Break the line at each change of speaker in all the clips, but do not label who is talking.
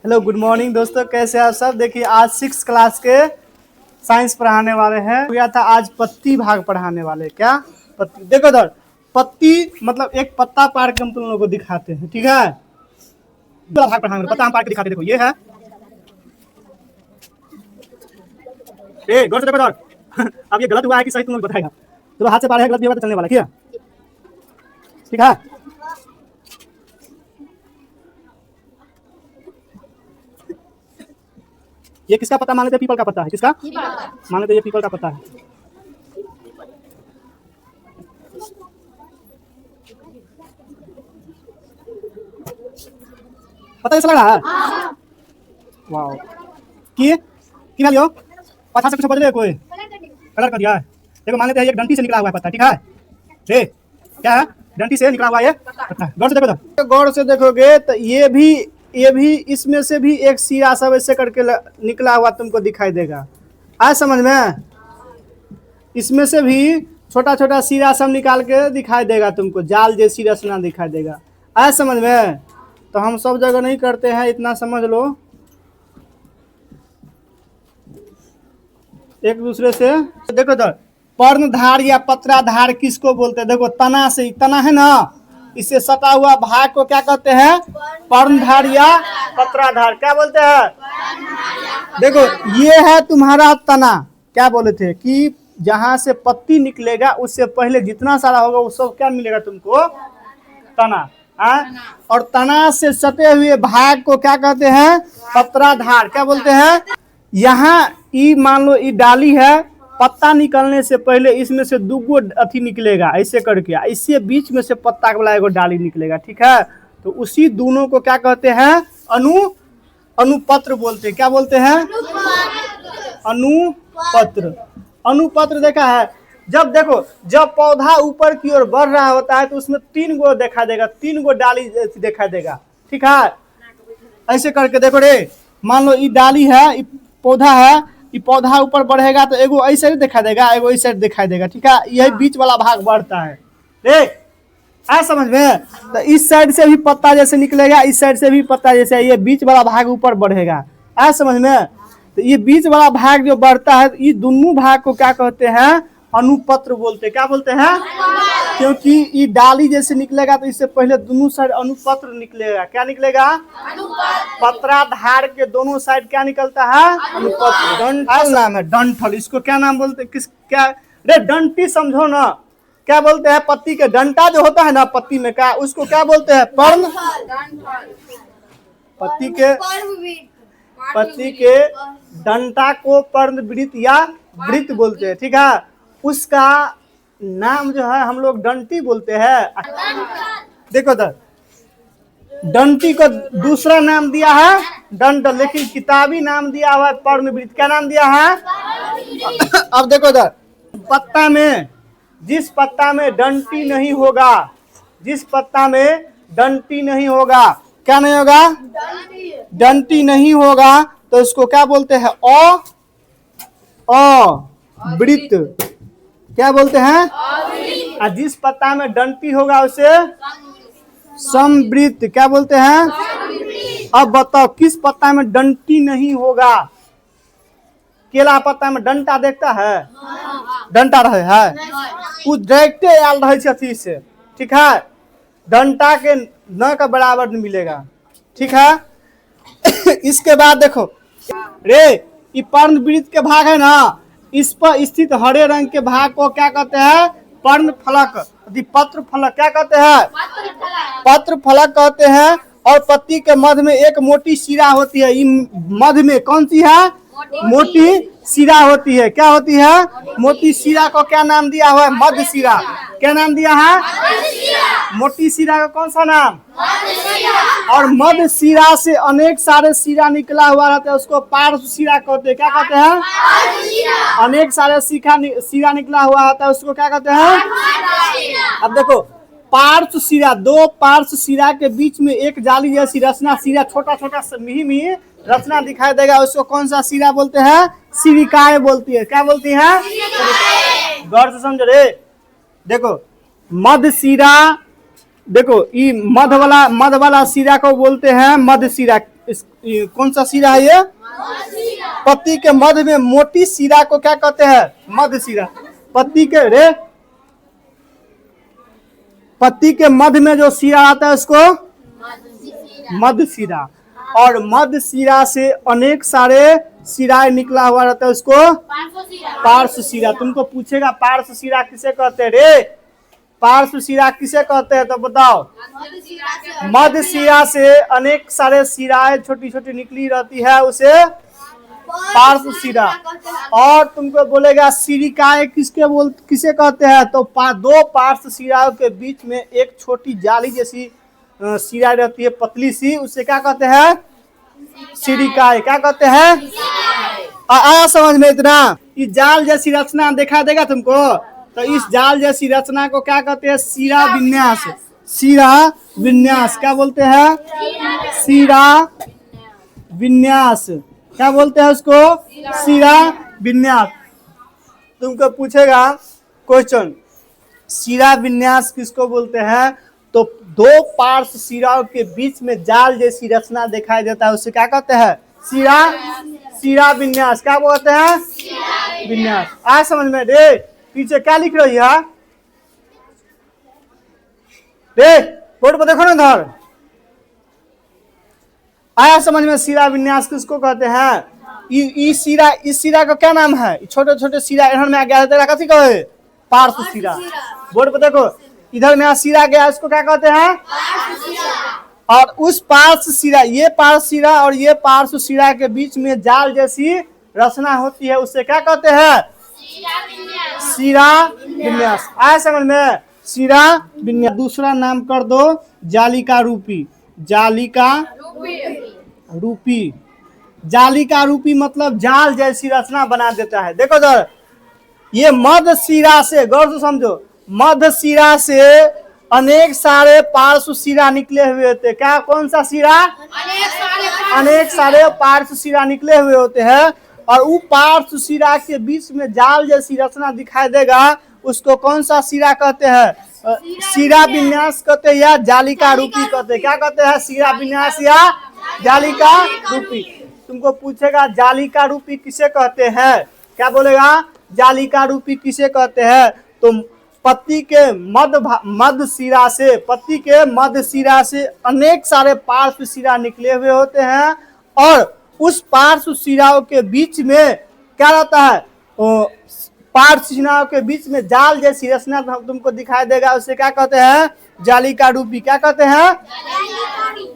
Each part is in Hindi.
हेलो गुड मॉर्निंग दोस्तों, कैसे आप सब। देखिए आज 6 क्लास के साइंस पढ़ाने वाले हैं। गया था आज पत्ती भाग पढ़ाने वाले। क्या पत्ती? देखो इधर, पत्ती मतलब एक पत्ता पार के हम तुम लोगों को दिखाते हैं, ठीक है। पूरा भाग पढ़ाने वाले पत्ता हम पार के दिखाते हैं। देखो ये है, ए गौर से देखो इधर। अब ये गलत हुआ है कि सही तुम लोग बताएगा। चलो हाथ से पार है, गलत भी होगा तो चलने वाला, ठीक है। ठीक है, ये किसका पत्ता मान लेते हैं? पीपल का पत्ता है। किसका मान लेते हैं? ये पीपल का पत्ता है। पता ऐसा लग रहा है? वाओ, कि ना लियो पाछा से कुछ बदले कोई कलर कर दिया है। देखो मान लेते हैं एक डंटी से निकला हुआ है पत्ता, ठीक है। ये क्या है? डंटी से निकला हुआ है पत्ता। गौर से देखो तो गौर से देखोगे तो ये भी इसमें से भी एक सिरा सब ऐसे करके निकला हुआ तुमको दिखाई देगा। आए समझ में? इसमें से भी छोटा छोटा सिरा सब निकाल के दिखाई देगा तुमको, जाल जैसी रचना दिखाई देगा। आए समझ में? तो हम सब जगह नहीं करते हैं, इतना समझ लो। एक दूसरे से देखो तो पर्णधार या पत्राधार किसको बोलते हैं? देखो तना से, तना है ना, इससे सटा हुआ भाग को क्या कहते हैं? पर्णधार या पत्राधार। क्या बोलते हैं? देखो ये है तुम्हारा तना। क्या बोले थे कि जहां से पत्ती निकलेगा उससे पहले जितना सारा होगा वो सब क्या मिलेगा तुमको? तना। और तना से सटे हुए भाग को क्या कहते हैं? पत्राधार। क्या बोलते हैं? यहाँ ई मान लो ई डाली है, पत्ता निकलने से पहले इसमें से दुगो अथी निकलेगा ऐसे करके, इससे बीच में से पत्ता वाला एगो डाली निकलेगा, ठीक है। तो उसी दोनों को क्या कहते हैं? अनुपत्र बोलते हैं। क्या बोलते हैं? अनुपत्र। अनुपत्र देखा है? जब देखो जब पौधा ऊपर की ओर बढ़ रहा होता है तो उसमें 3 गो देखा देगा, 3 गो डाली देखा देगा, ठीक है। ऐसे करके देखो रे, मान लो ये डाली है, पौधा है, ये पौधा ऊपर बढ़ेगा तो एगो ऐसे साइड दिखाई देगा, एगो इस साइड दिखाई देगा, ठीक है। यही बीच वाला भाग बढ़ता है रे। आ समझ में? तो इस साइड से भी पत्ता जैसे निकलेगा, इस साइड से भी पत्ता जैसे, ये बीच वाला भाग ऊपर बढ़ेगा। आ समझ में? तो ये बीच वाला भाग जो बढ़ता है, ये दोनों भाग को क्या कहते हैं? अनुपत्र बोलते हैं। क्या बोलते हैं? क्योंकि ये डाली जैसे निकलेगा तो इससे पहले दोनों साइड अनुपत्र निकलेगा। क्या निकलेगा? पत्राधार के दोनों साइड क्या निकलता है? अनुपत्र। डंठल नाम है, डंठल। इसको क्या नाम बोलते? किस क्या रे? डंटी समझो ना। क्या बोलते हैं? पत्ती के डंटा जो होता है ना पत्ती में का, उसको क्या बोलते हैं? पर्ण। पत्ती के डंटा को पर्णवृत्त या वृत्त बोलते हैं, ठीक है। उसका नाम जो है हम लोग डंटी बोलते हैं। देखो तो डंटी को दूसरा नाम दिया है दंड, लेकिन किताबी नाम दिया हुआ है पर्णवृत्त। क्या नाम दिया है? अब देखो तो पत्ता में, जिस पत्ता में डंटी नहीं होगा, जिस पत्ता में डंटी नहीं होगा, क्या नहीं होगा? डंटी नहीं होगा तो इसको क्या बोलते हैं? अवृत्त। क्या बोलते हैं? और जिस पत्ता में डंटी होगा उसे समवृत्त। क्या बोलते हैं? अब बताओ किस पत्ता में डंटी नहीं होगा? केला पत्ता में डंटा देखता है? डंटा रहे है वो डायरेक्टे आल रहे अथी से, ठीक है। डंटा के न का बराबर मिलेगा, ठीक है। इसके बाद देखो रे, ये पर्णवृत्त के भाग है ना, इस पर स्थित हरे रंग के भाग को क्या कहते हैं? पर्ण फलक, पत्र फलक। क्या कहते हैं? पत्र फलक कहते हैं। और पत्ती के मध्य में एक मोटी शिरा होती है। मध्य में कौन सी है? मोटी शिरा होती है। क्या होती है? मोटी शिरा को क्या नाम दिया हुआ है? मध्य शिरा। क्या नाम दिया है? मोटी शिरा का कौन सा नाम? और मध्य शिरा से अनेक सारे शिरा निकला हुआ रहता है, उसको पार्श्व शिरा कहते हैं। क्या कहते हैं? अनेक सारे शिरा निकला हुआ होता है, उसको क्या कहते हैं? अब देखो पार्श्व शिरा, दो पार्श्व शिरा के बीच में एक जाली जैसी रचना, शिरा छोटा छोटा मिही रचना दिखाई देगा, उसको कौन सा शिरा बोलते हैं? शिरिकाएं बोलती है। क्या बोलती है? गौर से समझो रे। देखो मध्य शिरा, देखो ये मध्य वाला शिरा को बोलते हैं मध्य शिरा। कौन सा सिरा है ये? पत्ती के मध्य में मोटी सिरा को क्या कहते हैं? मध्य सिरा। पत्ती के मध्य में जो सिरा आता है उसको मध्य सिरा। और मध्य सिरा से अनेक सारे सिराएं निकला हुआ रहता है उसको पार्श्व सिरा। तुमको पूछेगा पार्श्व सिरा किसे कहते हैं रे? पार्श्व सिरा किसे कहते हैं तो बताओ। मध्य सिरा से अनेक सारे सिराएं छोटी छोटी निकली रहती है उसे पार्श्व सिरा। और तुमको बोलेगा सिरिकाएं किसे कहते हैं तो दो पार्श्व सिराओं के बीच में एक छोटी जाली जैसी सिरा रहती है पतली सी, उससे क्या कहते हैं? सिरिकाएं। क्या कहते हैं? आया समझ में इतना? इस जाल जैसी रचना दिखा देगा तुमको तो इस जाल जैसी रचना को क्या कहते हैं? सिरा विन्यास। सिरा विन्यास क्या बोलते हैं? सिरा विन्यास। क्या बोलते हैं उसको? सिरा विन्यास। तुमको पूछेगा क्वेश्चन सिरा विन्यास किसको बोलते हैं तो दो पार्श्व सिराओं के बीच में जाल जैसी रचना दिखाई देता है उसे क्या कहते हैं? सिरा विन्यास। क्या बोलते हैं? विन्यास। आज समझ में रे? पीछे क्या लिख रही है रे? बोर्ड पर देखो ना इधर। आया समझ में? सिरा विन्यास किसको कहते हैं? इस सिरा का क्या नाम है? छोटे छोटे सिरा इधर में आ गया तेरा कथी कहे? पार्श्व सिरा। बोर्ड पर देखो इधर में सिरा गया इसको क्या कहते हैं? और उस पार्श्व सिरा, ये पार्श्व सिरा और ये पार्श्व सिरा के बीच में जाल जैसी रचना होती है उससे क्या कहते हैं? सिरा विन्यास। आया समझ में? सिरा विन्यास। दूसरा नाम कर दो जालिका रूपी। जालिका रूपी। जालिका रूपी मतलब जाल जैसी रचना बना देता है। देखो इधर ये मध्य सिरा से, गौर से समझो, मध्य सिरा से अनेक सारे पार्श्व सिरा निकले हुए होते। क्या? कौन सा सिरा? अनेक सारे पार्श्व सिरा निकले हुए होते हैं और वो पार्श्व सिरा के बीच में जाल जैसी रचना दिखाई देगा उसको कौन सा सिरा कहते हैं? सिरा विन्यास कहते हैं या जालिका रूपी कहते हैं। क्या कहते हैं? सिरा विन्यास या जालिका रूपी। तुमको पूछेगा जालिका रूपी किसे कहते हैं? क्या बोलेगा? जालिका रूपी किसे कहते हैं तो पत्ती के मध्य सिरा से अनेक सारे पार्श्व सिरा निकले हुए होते हैं और उस पार्श्व सिराओं के बीच में क्या रहता है? पार्श्व सिराओं के बीच में जाल जैसी रचना तुमको दिखाई देगा उसे क्या कहते हैं? जालिका रूपी। क्या कहते हैं?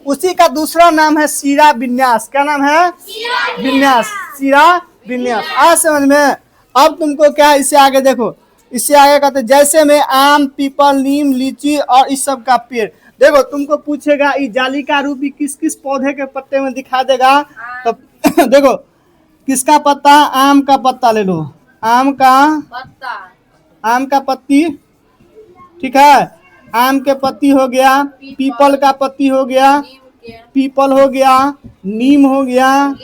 उसी का दूसरा नाम है सिरा विन्यास। क्या नाम है? विन्यास। सिरा विन्यास। आज समझ में? अब तुमको क्या इससे आगे देखो, इससे आगे कहते जैसे में आम, पीपल, नीम, लीची और इस सब का पेड़। देखो तुमको पूछेगा ये जालिका रूपी किस किस पौधे के पत्ते में दिखा देगा तो देखो किसका पत्ता? आम का पत्ता ले लो। आम का पत्ती, ठीक है। आम के पत्ती हो गया, पीपल का पत्ती हो गया, पीपल हो गया, नीम हो गया,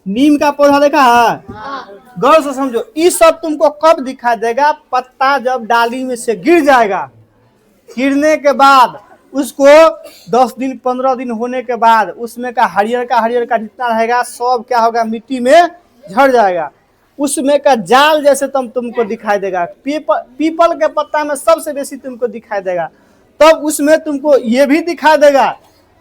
नीम का पौधा देखा है? गौर से समझो, ये सब तुमको कब दिखाई देगा? पत्ता जब डाली में से गिर जाएगा, गिरने के बाद उसको 10 दिन 15 दिन होने के बाद उसमें का हरियर का जितना रहेगा सब क्या होगा? मिट्टी में झड़ जाएगा। उसमें का जाल जैसे तुमको दिखाई देगा। पीपल के पत्ता में सबसे बेसी तुमको दिखाई देगा। तब उसमें तुमको ये भी दिखाई देगा,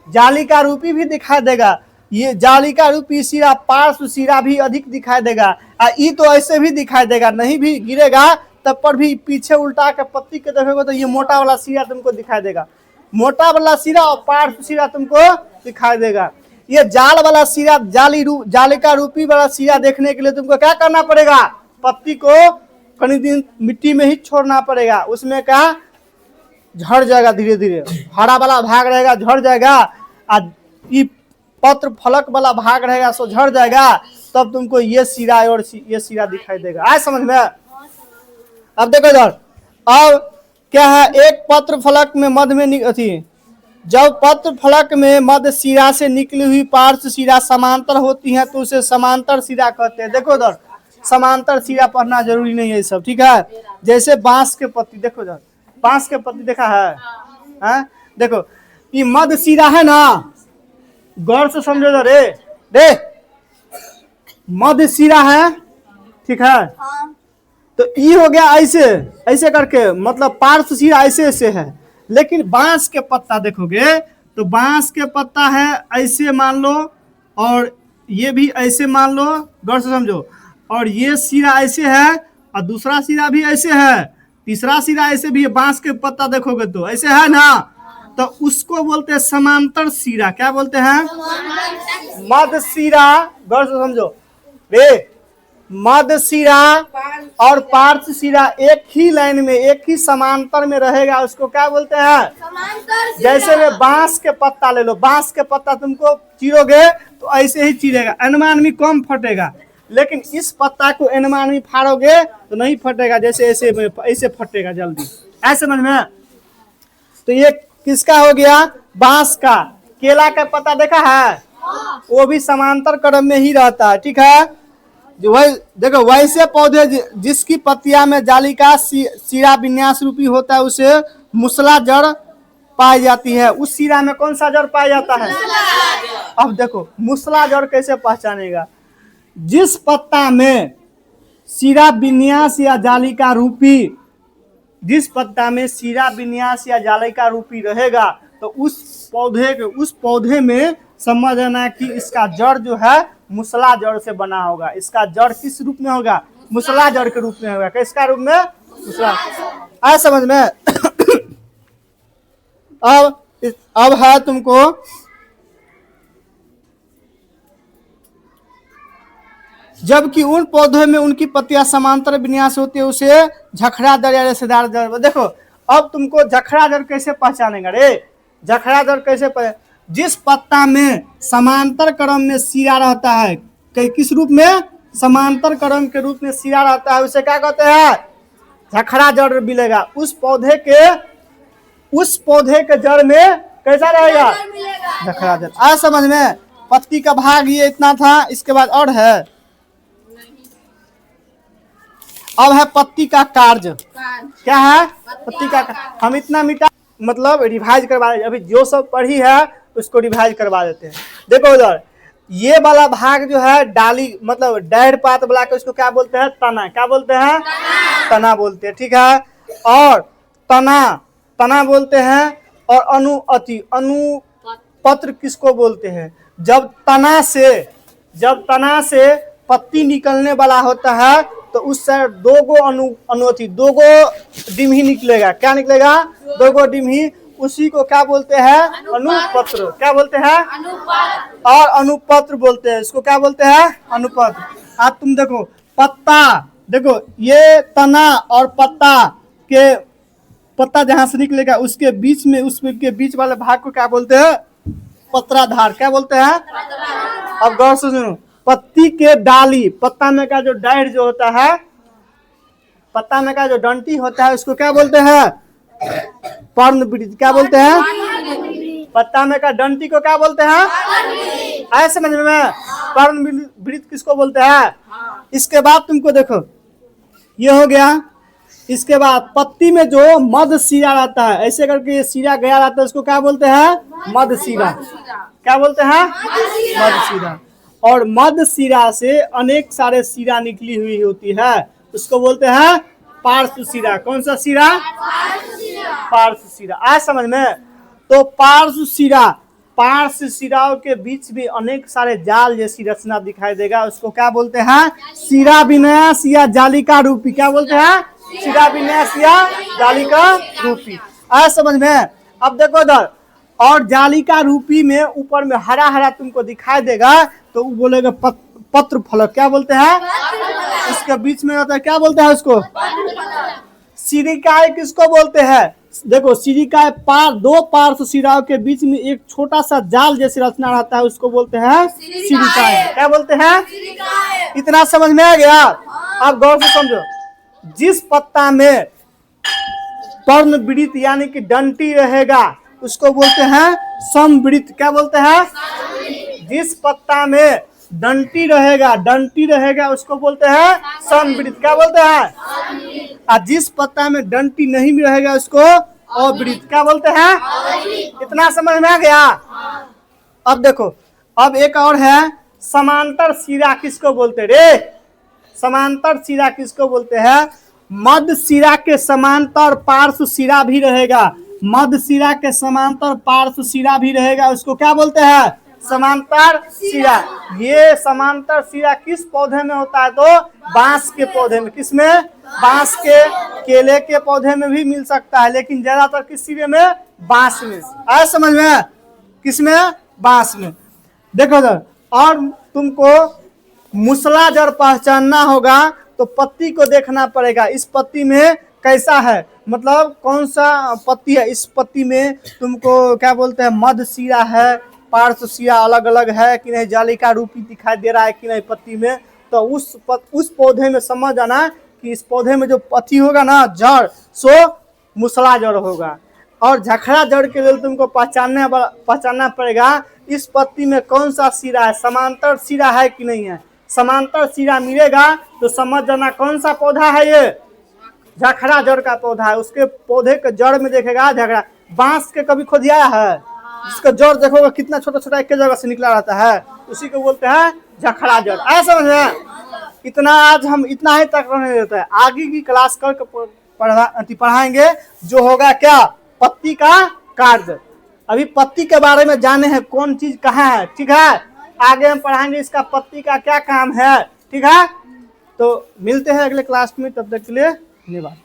जालिका रूपी भी दिखाई देगा। ये जालिका रूपी सिरा, पार्श्व सिरा भी अधिक दिखाई देगा। ये तो ऐसे भी दिखाई देगा, नहीं भी गिरेगा तब पर भी पीछे उल्टा के पत्ती के देखोगे तो ये मोटा वाला सिरा तुमको दिखाई देगा। मोटा वाला सिरा और पार्श्व सिरा तुमको दिखाई देगा। ये जाल वाला सिरा, जालिका रूपी वाला सिरा देखने के लिए तुमको क्या करना पड़ेगा? पत्ती को कई दिन मिट्टी में ही छोड़ना पड़ेगा। उसमें क्या झड़ जाएगा, धीरे धीरे हरा वाला भाग रहेगा झड़ जाएगा, ये पत्र फलक वाला भाग रहेगा सो झड़ जाएगा। तब तुमको ये सिरा और ये सिरा दिखाई देगा। आज समझ में? अब देखो इधर, अब क्या है? एक पत्र फलक में मध्य में थी, जब पत्र फलक में मध्य सिरा से निकली हुई पार्श्व सिरा समांतर होती है तो उसे समांतर सिरा कहते हैं। देखो इधर, समांतर सिरा पढ़ना जरूरी नहीं है सब, ठीक है। जैसे बांस के पत्ती, देखो इधर बांस के पत्ती देखा है? देखो ये मध्य सिरा है ना, गौर से समझो ना रे। रे मध्य सिरा है, ठीक है। तो ई हो गया ऐसे ऐसे करके, मतलब पार्श्व सिरा ऐसे ऐसे है। लेकिन बांस के पत्ता देखोगे तो बांस के पत्ता है ऐसे मान लो, और ये भी ऐसे मान लो, गौर से समझो। और ये सिरा ऐसे है और दूसरा सिरा भी ऐसे है, तीसरा सिरा ऐसे भी है। बांस के पत्ता देखोगे तो ऐसे है ना, तो उसको बोलते हैं समांतर सिरा। क्या बोलते हैं? मध्य सिरा। गौर से समझो रे, मध्य सिरा और पार्श्व सिरा एक ही लाइन में, एक ही समांतर में रहेगा, उसको क्या बोलते हैं? जैसे में बांस के पत्ता ले लो, बांस के पत्ता तुमको चीरोगे तो ऐसे ही चीरेगा, अनुमान में कम फटेगा। लेकिन इस पत्ता को अनुमान में फाड़ोगे तो नहीं फटेगा, जैसे ऐसे ऐसे फटेगा जल्दी। ऐसे समझ में? तो ये किसका हो गया? बांस का। केला का पत्ता देखा है, वो भी समांतर क्रम में ही रहता है, ठीक है। जो वही देखो, वैसे पौधे जिसकी पत्तियां में जाली का सिरा विन्यास रूपी होता है, उसे मुसला जड़ पाई जाती है। उस सिरा में कौन सा जड़ पाया जाता है? अब देखो मुसला जड़ कैसे पहचानेगा? जिस पत्ता में सिरा विन्यास या जालिका रूपी, जिस पत्ता में सिरा विन्यास या जालिका रूपी रहेगा, तो उस पौधे में समझ आना कि इसका जड़ जो है मुसला जड़ से बना होगा। इसका जड़ किस रूप में होगा? मुसला जड़ के रूप में होगा। किसका रूप में? मुसला। आया समझ में? अब है तुमको जबकि उन पौधों में उनकी पत्तियां समांतर विन्यास होती है, उसे झखड़ा दर या रेशेदार दर। देखो अब तुमको झखड़ा दर कैसे पहचानेगा रे? झखड़ा दर कैसे जिस पत्ता में समांतर क्रम में सिरा रहता है, किस रूप में? समांतर क्रम के रूप में सिरा रहता है, उसे क्या कहते हैं? झखड़ा जड़ मिलेगा। उस पौधे के जड़ में कैसा रहेगा? झखड़ा जड़। आ समझ में? पत्ती का भाग ये इतना था, इसके बाद और है। अब है पत्ती का कार्य। क्या है? पत्ती का हम इतना मिटा, मतलब रिवाइज करवा, अभी जो सब पढ़ी है उसको रिवाइज करवा देते हैं। देखो उधर ये वाला भाग जो है डाली, मतलब डाढ़ पात वाला के, उसको क्या बोलते हैं? तना। क्या बोलते हैं? तना बोलते हैं, ठीक है। और तना बोलते हैं। और अनुपत्र किसको बोलते हैं? जब तना से पत्ती निकलने वाला होता है तो उस साइड दो गो डिम्ही निकलेगा। क्या निकलेगा? दो गो डिम्ही। उसी को क्या बोलते हैं? अनुपत्र। क्या बोलते हैं? और अनुपत्र बोलते हैं। इसको क्या बोलते हैं? अनुपत्र। अब तुम देखो पत्ता, देखो ये तना और पत्ता जहां से निकलेगा उसके बीच में, उसके बीच वाले भाग को क्या बोलते हैं? पत्राधार। क्या बोलते हैं? अब गौर से सुनो, पत्ती के डाली, पत्ता में का जो डाढ़ जो होता है, पत्ता में का जो डंटी होता है, उसको क्या बोलते हैं? पर्णवृत्त। क्या बोलते हैं? पत्ता में का डंटी को क्या बोलते हैं? ऐसे समझ में? पर्णवृत्त किसको बोलते हैं? इसके बाद तुमको देखो ये हो गया। इसके बाद पत्ती में जो मध्य सिरा रहता है, ऐसे करके ये सिरा गया रहता है, उसको क्या बोलते हैं? मध्य सिरा। क्या बोलते हैं? मध्य सिरा। और मध्य सिरा से अनेक सारे सिरा निकली हुई होती है, उसको बोलते हैं पार्श्व सिरा। कौन सा सिरा? पार्श्व सिरा। आज समझ में? तो पार्श्व सिराओं के बीच भी अनेक सारे जाल जैसी रचना दिखाई देगा, उसको क्या बोलते हैं? सिरा विन्यास या जालिका रूपी। क्या बोलते हैं? सिरा विन्यास या जालिका रूपी। आज समझ में? अब देखो इधर, और जालिका रूपी में ऊपर में हरा हरा तुमको दिखाई देगा, तो वो बोलेगा पत्र फलक। क्या बोलते हैं? इसके बीच में होता है, क्या बोलते हैं उसको? सिरिकाय किसको बोलते हैं? देखो सिरिकाय दो पार्श्व सिराओं के बीच में एक छोटा सा जाल जैसी रचना रहता है, उसको बोलते हैं सिरिकाय। क्या बोलते हैं? इतना समझ में आ गया? अब गौर से समझो, जिस पत्ता में पर्णवृत्त यानी कि डंटी रहेगा उसको बोलते हैं समवृत्त। क्या बोलते हैं? जिस पत्ता में डंटी रहेगा उसको बोलते हैं समवृत्त। क्या बोलते हैं? और जिस पत्ता में डंटी नहीं भी रहेगा उसको अवृत। क्या बोलते हैं? इतना समझ में आ गया? अब देखो, अब एक और है, समांतर सिरा किसको बोलते रे? समांतर सिरा किसको बोलते हैं? मध्य सिरा के समांतर पार्श्व सिरा भी रहेगा, मध्य सिरा के समांतर पार्श्व सिरा भी रहेगा, उसको क्या बोलते हैं? समांतर सिरा। ये समांतर सिरा किस पौधे में होता है? तो बांस के पौधे में। किसमें? बांस के, केले के पौधे में भी मिल सकता है, लेकिन ज्यादातर किस सिरे में? बांस में। आया समझ में? किसमें? बांस में। देखो सर, और तुमको मूसला जड़ पहचानना होगा तो पत्ती को देखना पड़ेगा, इस पत्ती में कैसा है, मतलब कौन सा पत्ती है। इस पत्ती में तुमको क्या बोलते हैं? मध्य सिरा है, पार्श्व सिरा अलग अलग है कि नहीं, जालिका रूपी दिखाई दे रहा है कि नहीं पत्ती में। तो उस पौधे में समझ आना कि इस पौधे में जो पत्ती होगा ना, जड़, सो मूसला जड़ होगा। और झखरा जड़ के लिए तुमको पहचानना पड़ेगा इस पत्ती में कौन सा सिरा है, समांतर सिरा है कि नहीं है। समांतर सिरा मिलेगा तो समझ जाना कौन सा पौधा है, ये झखरा जड़ का पौधा है। उसके पौधे के जड़ में देखेगा झखरा। बांस के कभी खोदिया है? जिसका जड़ देखोगे कितना छोटा छोटा एक जगह से निकला रहता है, उसी को बोलते हैं झखरा जड़। ऐसा समझ में? इतना आज हम इतना ही तक रहने देते हैं, आगे की क्लास करके पढ़ाएंगे जो होगा क्या, पत्ती का कार्य। अभी पत्ती के बारे में जाने हैं कौन चीज कहाँ है, ठीक है। आगे हम पढ़ाएंगे इसका पत्ती का क्या काम है, ठीक है। तो मिलते हैं अगले क्लास में, तब तक के लिए धन्यवाद।